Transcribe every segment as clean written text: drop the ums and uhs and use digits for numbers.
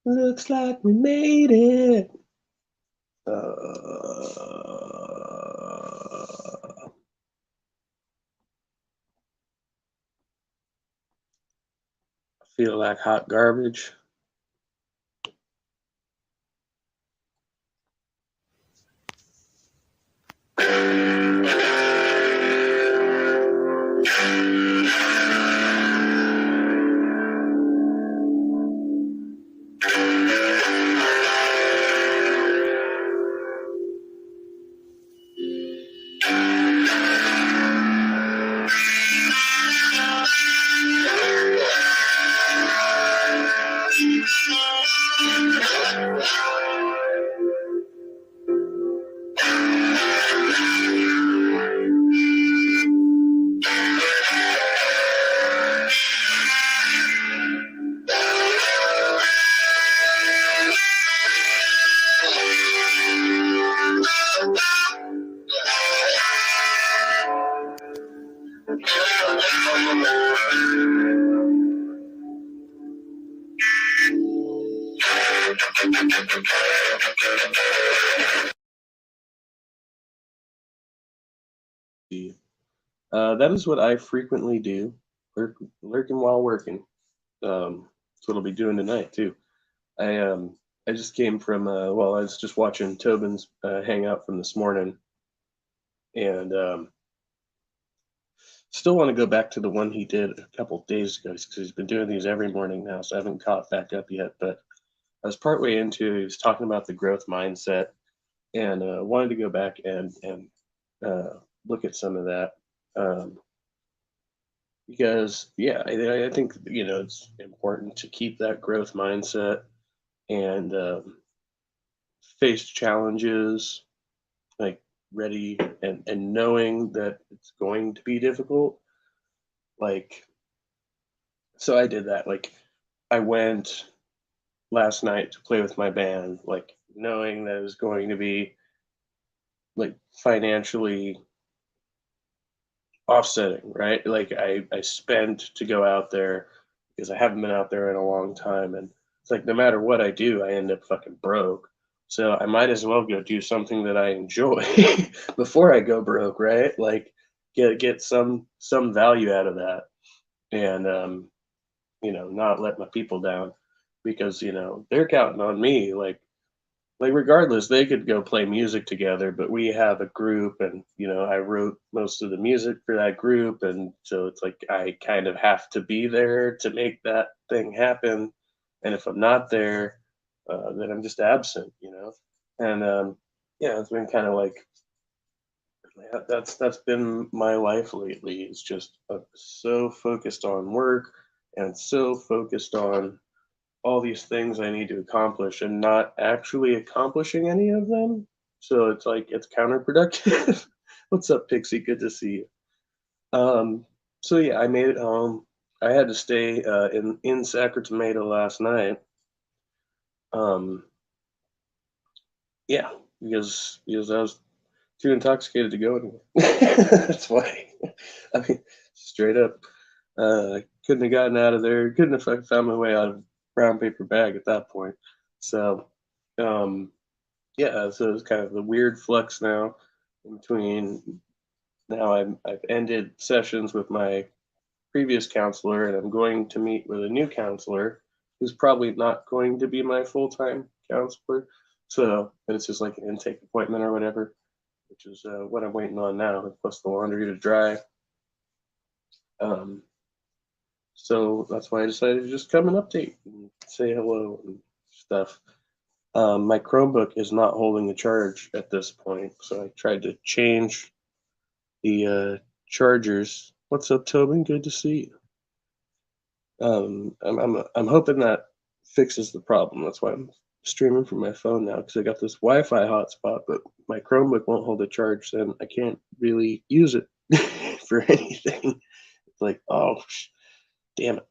Looks like we made it. Feel like hot garbage. That is what I frequently do, lurking while working. That's what I'll be doing tonight too. I just came from well, I was just watching Tobin's hangout from this morning, and still want to go back to the one he did a couple of days ago because he's been doing these every morning now, so I haven't caught back up yet. But I was partway into he was talking about the growth mindset, and wanted to go back and look at some of that. Um, because yeah, I think it's important to keep that growth mindset and face challenges like ready and knowing that it's going to be difficult. Like, so I did that. Like, I went last night to play with my band, like knowing that it was going to be like financially offsetting, right? Like I spent to go out there because I haven't been out there in a long time, and it's like no matter what I do, I end up fucking broke. So I might as well go do something that I enjoy before I go broke, right? Like get some value out of that, and not let my people down because they're counting on me. Like regardless, they could go play music together, but we have a group, and I wrote most of the music for that group, and so it's like I kind of have to be there to make that thing happen. And if I'm not there, then I'm just absent. And yeah, it's been kind of like that's been my life lately. It's just so focused on work and so focused on all these things I need to accomplish and not actually accomplishing any of them. So it's like it's counterproductive. What's up, Pixie? Good to see you. So yeah, I made it home. I had to stay in Sacramento last night. Um, yeah, because I was too intoxicated to go anywhere. That's why. I mean, straight up, couldn't have gotten out of there. Couldn't have found my way out of brown paper bag at that point. So, um, yeah, so it's kind of the weird flux now in between. Now I've ended sessions with my previous counselor, and I'm going to meet with a new counselor who's probably not going to be my full time counselor. So, but it's just like an intake appointment or whatever, which is what I'm waiting on now, plus the laundry to dry. Um, so that's why I decided to just come and update and say hello and stuff. My Chromebook is not holding a charge at this point, so I tried to change the chargers. What's up, Tobin? Good to see you. I'm hoping that fixes the problem. That's why I'm streaming from my phone now because I got this Wi-Fi hotspot, but my Chromebook won't hold a charge, and I can't really use it for anything. It's like, oh, damn it.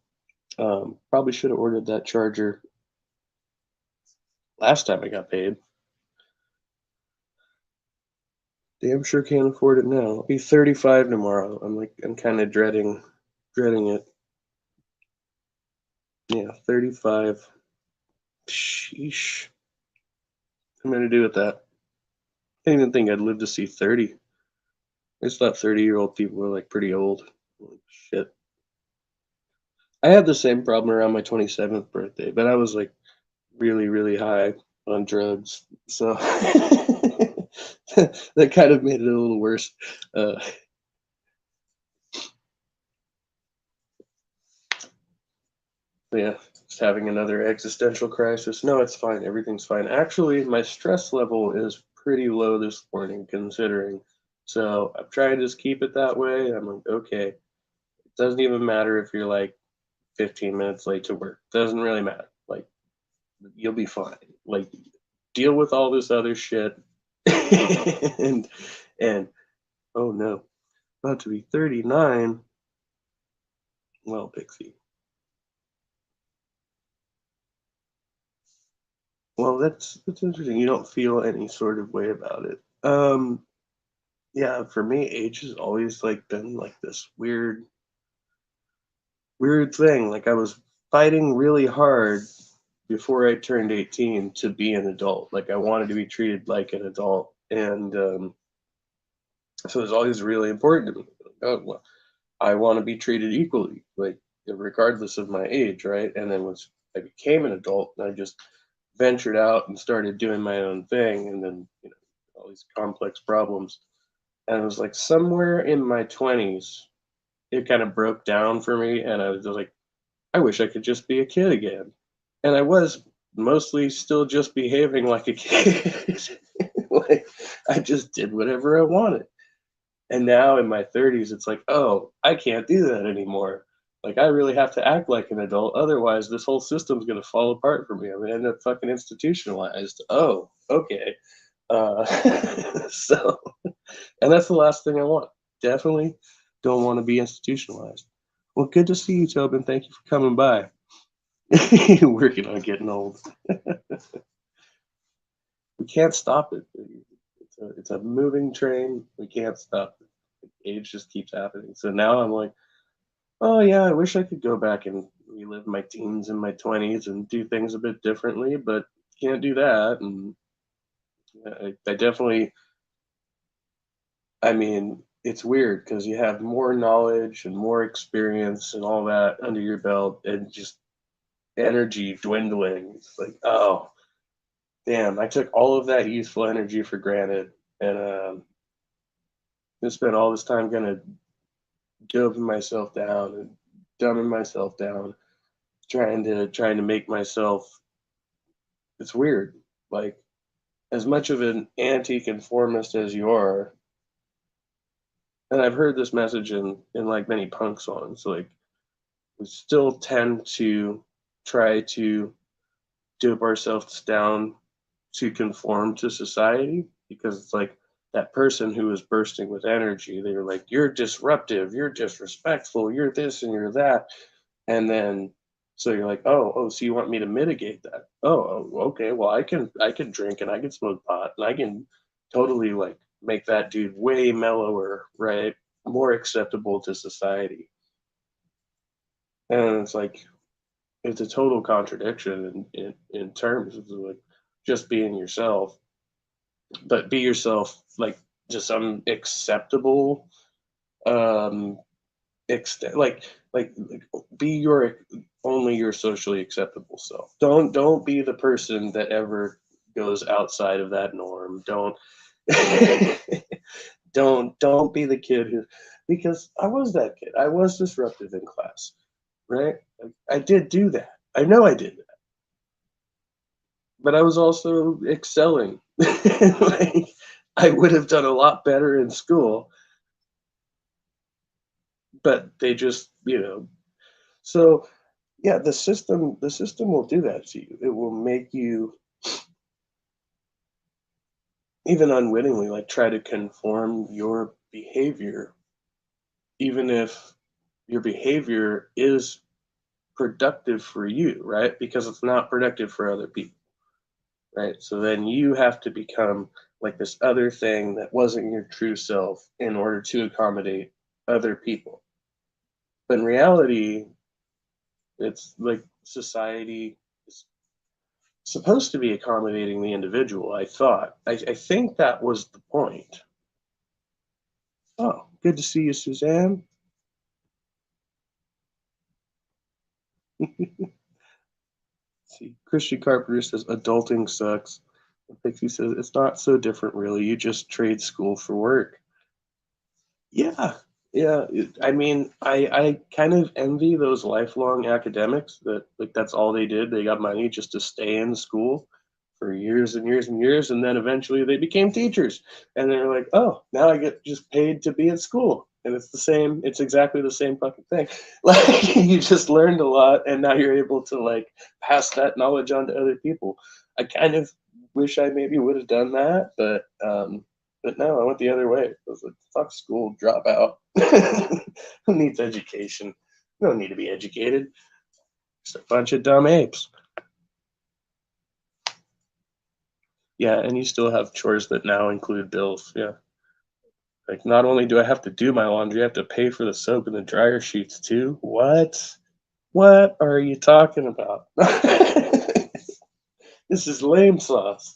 Probably should have ordered that charger last time I got paid. Damn sure can't afford it now. I'll be 35 tomorrow. I'm kind of dreading it. Yeah, 35. Sheesh. What am I gonna do with that? I didn't even think I'd live to see 30. I just thought 30-year-old people were like pretty old. Holy shit. I had the same problem around my 27th birthday, but I was like really, really high on drugs. So that kind of made it a little worse. Uh, yeah, just having another existential crisis. No, it's fine. Everything's fine. Actually, my stress level is pretty low this morning, considering. So I'm trying to just keep it that way. I'm like, okay, it doesn't even matter if you're like 15 minutes late to work. Doesn't really matter. Like, you'll be fine. Like, deal with all this other shit. and and oh no, about to be 39. Well, Pixie. Well, that's interesting. You don't feel any sort of way about it. Yeah, for me, age has always like been like this weird thing. Like I was fighting really hard before I turned 18 to be an adult. Like I wanted to be treated like an adult, and so it's always really important to me. Oh, well, I want to be treated equally, like regardless of my age, right? And then once I became an adult, I just ventured out and started doing my own thing, and then all these complex problems. And it was like somewhere in my 20s, it kind of broke down for me, and I was just like, I wish I could just be a kid again. And I was mostly still just behaving like a kid. Like I just did whatever I wanted. And now in my 30s, it's like, oh, I can't do that anymore. Like, I really have to act like an adult. Otherwise, this whole system's going to fall apart for me. I'm going to end up fucking institutionalized. Oh, okay. Uh, so, and that's the last thing I want. Definitely don't want to be institutionalized. Well, good to see you, Tobin. Thank you for coming by. Working on getting old. We can't stop it. It's a moving train. We can't stop it. Age just keeps happening. So now I'm like, oh yeah, I wish I could go back and relive my teens and my 20s and do things a bit differently, but can't do that. And I definitely, I mean, it's weird because you have more knowledge and more experience and all that under your belt, and just energy dwindling. It's like, oh, damn, I took all of that useful energy for granted, and I spent all this time kind of doping myself down and dumbing myself down, trying to make myself. It's weird. Like as much of an anti-conformist as you are, and I've heard this message in like many punk songs, like we still tend to try to dope ourselves down to conform to society because it's like that person who is bursting with energy, they're like, you're disruptive, you're disrespectful, you're this and you're that. And then so you're like, oh, so you want me to mitigate that? Okay, well I can drink and I can smoke pot and I can totally like make that dude way mellower, right? More acceptable to society. And it's like it's a total contradiction in terms of like just being yourself, but be yourself like to some acceptable um extent, like be your only your socially acceptable self. Don't be the person that ever goes outside of that norm. Don't don't be the kid who, because I was that kid. I was disruptive in class, right? I did do that. I know I did that, but I was also excelling. Like I would have done a lot better in school, but they just, so yeah, the system will do that to you. It will make you even unwittingly like try to conform your behavior, even if your behavior is productive for you, right? Because it's not productive for other people, right? So then you have to become like this other thing that wasn't your true self in order to accommodate other people. But in reality, it's like supposed to be accommodating the individual, I thought. I think that was the point. Oh, good to see you, Suzanne. See, Christian Carpenter says adulting sucks. And Pixie says it's not so different, really. You just trade school for work. Yeah, yeah. I mean, I kind of envy those lifelong academics that like that's all they did. They got money just to stay in school for years and years and years, and then eventually they became teachers. And they're like, oh, now I get just paid to be at school. And it's the same, it's exactly the same fucking thing. Like you just learned a lot and now you're able to like pass that knowledge on to other people. I kind of wish I maybe would have done that, but no, I went the other way. I was like, fuck school, drop out. Who needs education? You don't need to be educated. Just a bunch of dumb apes. Yeah, and you still have chores that now include bills. Yeah. Like, not only do I have to do my laundry, I have to pay for the soap and the dryer sheets too. What? What are you talking about? This is lame sauce.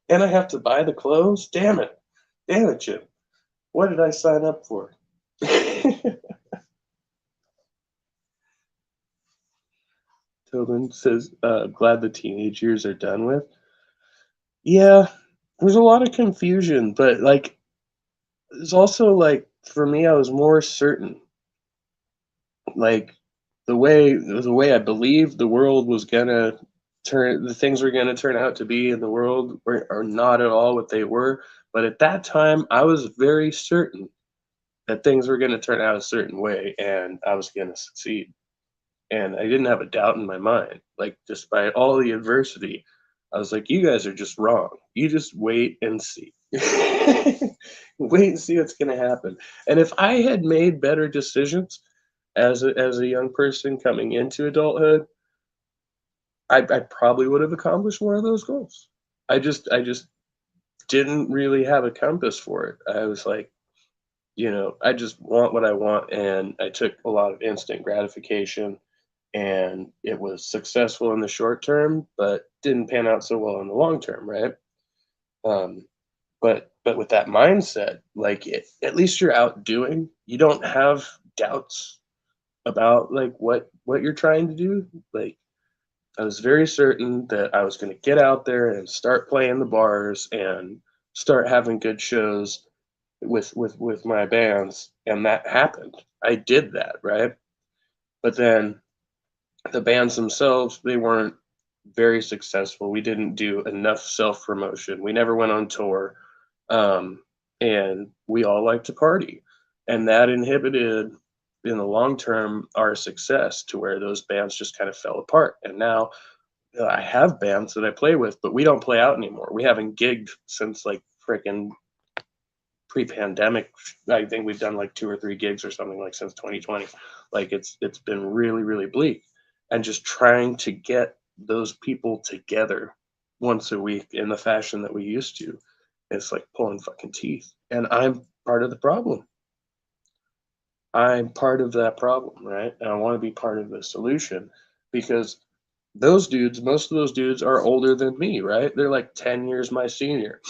And I have to buy the clothes? Damn it. Damn it, Jim. What did I sign up for? Tobin says, glad the teenage years are done with. Yeah, there's a lot of confusion, but like, there's also like, for me, I was more certain. Like, the way I believed the world was gonna the things were gonna turn out to be in the world are not at all what they were. But at that time, I was very certain that things were gonna turn out a certain way and I was gonna succeed. And I didn't have a doubt in my mind. Like, despite all the adversity, I was like, "You guys are just wrong. You just wait and see. Wait and see what's gonna happen." And if I had made better decisions as a young person coming into adulthood, I probably would have accomplished more of those goals. I just didn't really have a compass for it. I was like, I just want what I want, and I took a lot of instant gratification and it was successful in the short term, but didn't pan out so well in the long term, right? Um, but with that mindset, like at least you're out doing. You don't have doubts about like what you're trying to do. Like I was very certain that I was going to get out there and start playing the bars and start having good shows with my bands, and that happened. I did that, right? But then the bands themselves, they weren't very successful. We didn't do enough self promotion. We never went on tour. Um, and we all like to party. And that inhibited, in the long term, our success to where those bands just kind of fell apart. And now I have bands that I play with, but we don't play out anymore. We haven't gigged since like freaking pre-pandemic. I think we've done like 2 or 3 gigs or something like since 2020. Like it's been really really bleak, and just trying to get those people together once a week in the fashion that we used to, it's like pulling fucking teeth. And I'm part of the problem. I'm part of that problem, right? And I want to be part of the solution because most of those dudes are older than me, right? They're like 10 years my senior.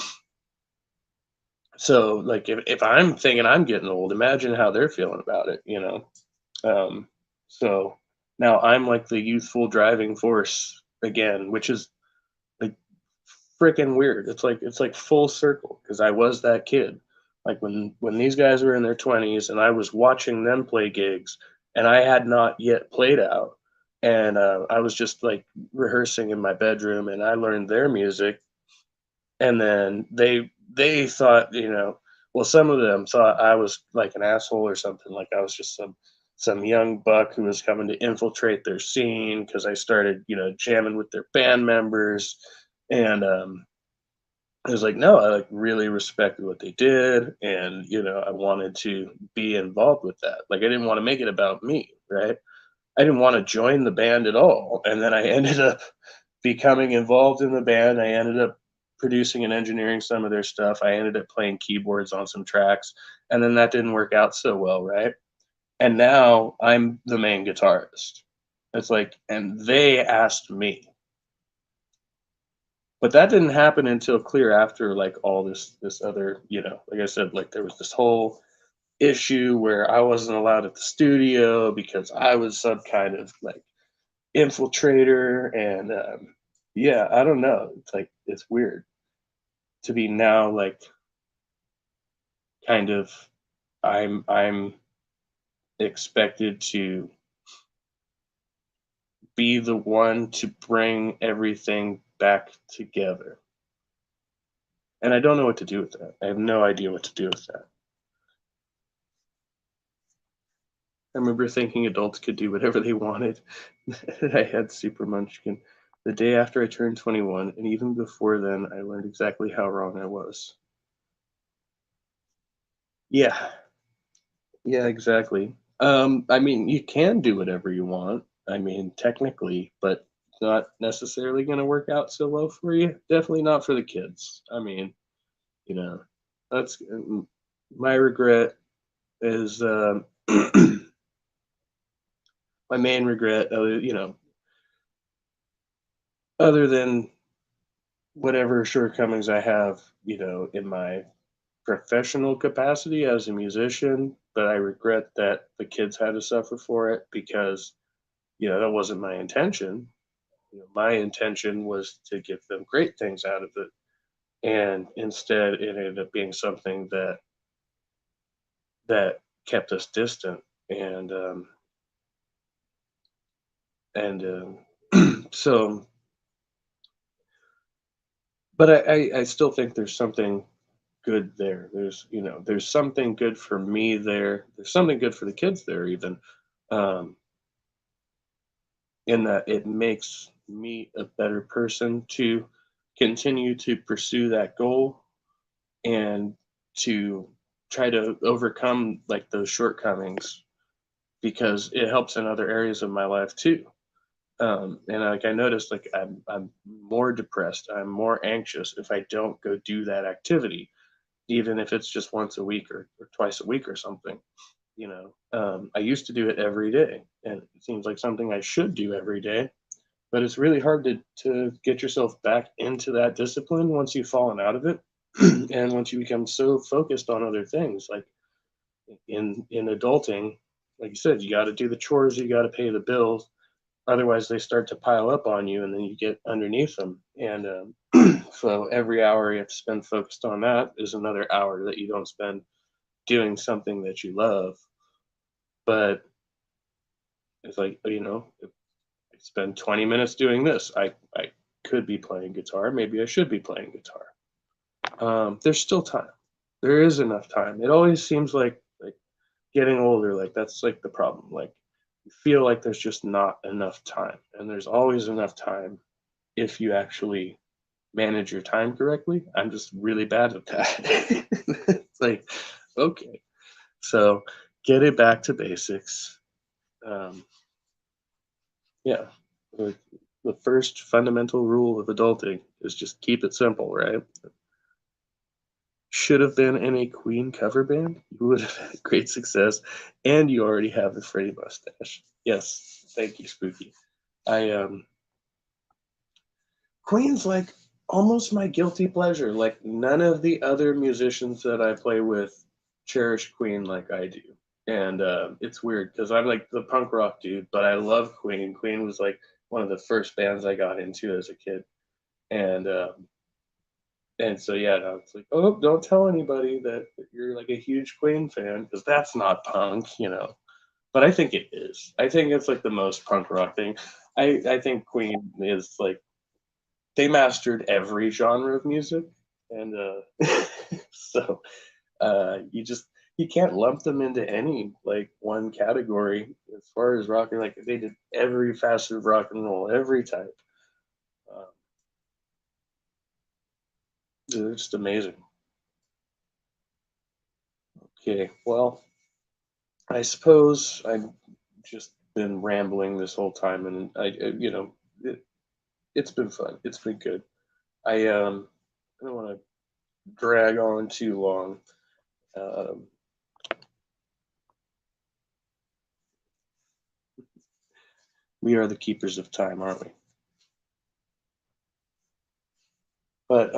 So, like, if I'm thinking I'm getting old, imagine how they're feeling about it? Um, so now I'm like the youthful driving force again, which is like freaking weird. It's like full circle because I was that kid. Like when these guys were in their 20s and I was watching them play gigs and I had not yet played out, and I was just like rehearsing in my bedroom and I learned their music, and then they thought, well, some of them thought I was like an asshole or something, like I was just some young buck who was coming to infiltrate their scene because I started, jamming with their band members. And I was like, no, I like really respected what they did, and I wanted to be involved with that. Like I didn't want to make it about me, right? I didn't want to join the band at all, and then I ended up becoming involved in the band. I ended up producing and engineering some of their stuff. I ended up playing keyboards on some tracks, and then that didn't work out so well, right? And now I'm the main guitarist. It's like, and they asked me. But that didn't happen until clear after like all this other, like I said, like there was this whole issue where I wasn't allowed at the studio because I was some kind of like infiltrator, and yeah, I don't know. It's like it's weird to be now like kind of I'm expected to be the one to bring everything back together. And I don't know what to do with that. I have no idea what to do with that. I remember thinking adults could do whatever they wanted. I had Super Munchkin the day after I turned 21, and even before then, I learned exactly how wrong I was. Yeah, yeah, exactly. I mean, you can do whatever you want. I mean, technically, but it's not necessarily going to work out so well for you. Definitely not for the kids. I mean, you know, that's my regret is my main regret. Other than whatever shortcomings I have, in my professional capacity as a musician, but I regret that the kids had to suffer for it because, that wasn't my intention. My intention was to give them great things out of it. And instead it ended up being something that kept us distant. And so, but I still think there's something good there. There's something good for me there. There's something good for the kids there even, um, in that it makes me a better person to continue to pursue that goal and to try to overcome like those shortcomings because it helps in other areas of my life too. And like I noticed, like I'm more depressed, I'm more anxious if I don't go do that activity, even if it's just once a week or twice a week or something. I used to do it every day, and it seems like something I should do every day. But it's really hard to get yourself back into that discipline once you've fallen out of it, and once you become so focused on other things. Like in adulting, like you said, you got to do the chores, you got to pay the bills. Otherwise, they start to pile up on you, and then you get underneath them. And so every hour you have to spend focused on that is another hour that you don't spend doing something that you love. But it's like, if I spend 20 minutes doing this, I could be playing guitar. Maybe I should be playing guitar. There's still time. There is enough time. It always seems like getting older, like that's like the problem. Like you feel like there's just not enough time, and there's always enough time if you actually manage your time correctly. I'm just really bad at that. It's like, okay, so get it back to basics. Um, yeah, the, the first fundamental rule of adulting is just keep it simple, right? Should have been in a Queen cover band. You would have had great success, and you already have the Freddy mustache. Yes, thank you, Spooky. I Queen's like almost my guilty pleasure. Like none of the other musicians that I play with cherish Queen like I do, and it's weird because I'm like the punk rock dude, but I love Queen. Queen was like one of the first bands I got into as a kid, and so yeah, no, it's like, oh, don't tell anybody that you're like a huge Queen fan because that's not punk. But I think it is. I think it's like the most punk rock thing. I think Queen is like they mastered every genre of music, and so you can't lump them into any like one category as far as rock. Like they did every facet of rock and roll, every type. Um, they're just amazing. Okay, well, I suppose I've just been rambling this whole time, and it's been fun. It's been good. I don't want to drag on too long. Um, we are the keepers of time, aren't we? But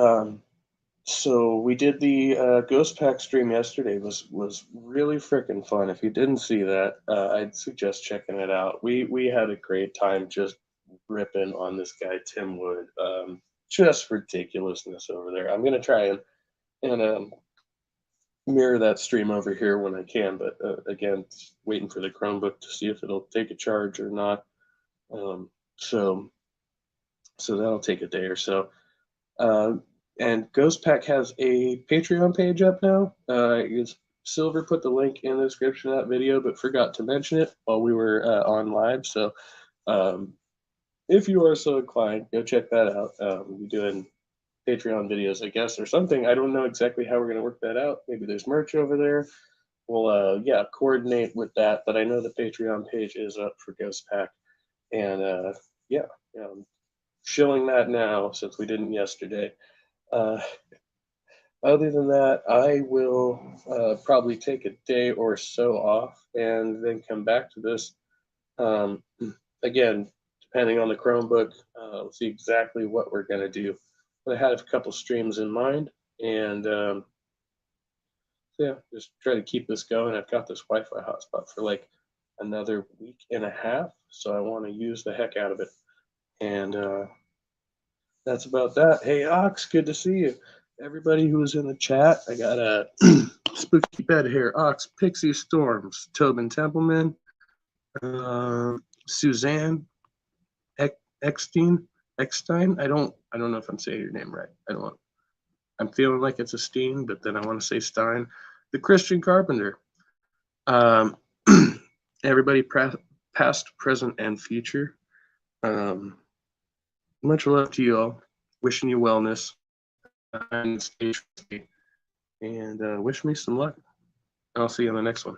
so we did the Ghost Pack stream yesterday. Was really freaking fun. If you didn't see that, I'd suggest checking it out. We had a great time just ripping on this guy Tim Wood. Just ridiculousness over there. I'm gonna try and mirror that stream over here when I can, but again, waiting for the Chromebook to see if it'll take a charge or not. Um, so so that'll take a day or so. Uh, and Ghost Pack has a Patreon page up now. Silver put the link in the description of that video, but forgot to mention it while we were on live. So um, if you are so inclined, go check that out. We'll be doing Patreon videos, I guess, or something. I don't know exactly how we're going to work that out. Maybe there's merch over there. We'll, yeah, coordinate with that. But I know the Patreon page is up for Ghost Pack. And yeah, I'm shilling that now since we didn't yesterday. Uh, Other than that, I will probably take a day or so off and then come back to this. Um, Again, depending on the Chromebook, we'll see exactly what we're going to do. But I had a couple streams in mind, and yeah, just try to keep this going. I've got this Wi-Fi hotspot for like another week and a half, so I want to use the heck out of it. And that's about that. Hey, Ox, good to see you. Everybody who was in the chat, I got a Spooky Bed here, Ox, Pixie Storms, Tobin Templeman, Suzanne Eckstein. I don't know if I'm saying your name right. I'm feeling like it's a Steen, but then I want to say Stein. The Christian Carpenter. Um, everybody past, present, and future. Much love to you all. Wishing you wellness and stay and wish me some luck. I'll see you on the next one.